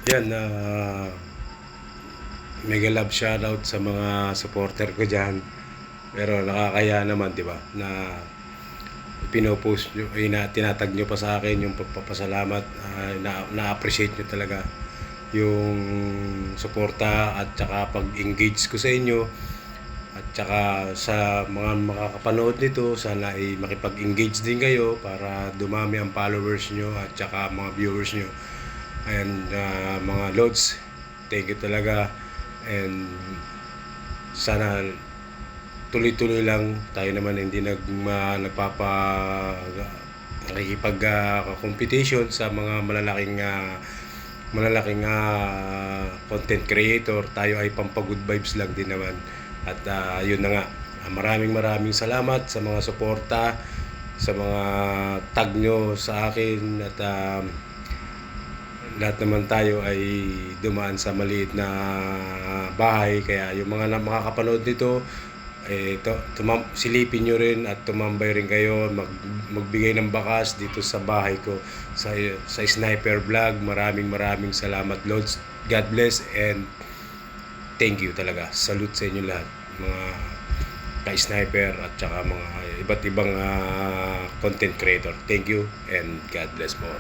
Yan, mega love shoutout sa mga supporter ko dyan. Pero nakakaya naman, di ba, na pinopost nyo, tinatag nyo pa sa akin yung pagpapasalamat. Na-appreciate nyo talaga yung suporta at saka pag-engage ko sa inyo. At saka sa mga makakapanood nito, sana ay makipag-engage din kayo para dumami ang followers nyo at saka mga viewers nyo. And mga lods, thank you talaga. And sana tuloy-tuloy lang. Tayo naman hindi nakikipag competition sa mga malalaking content creator. Tayo ay pampagood vibes lang din naman. At yun na nga, maraming salamat sa mga suporta, sa mga tag nyo sa akin. At lahat naman tayo ay dumaan sa maliit na bahay, kaya yung mga makakapanood nito, silipin nyo rin at tumambay rin kayo, magbigay ng bakas dito sa bahay ko, sa Sniper Vlog. Maraming salamat, Lods. God bless and thank you talaga. Salute sa inyo lahat, mga ka-sniper at saka mga iba't ibang content creator. Thank you and God bless more.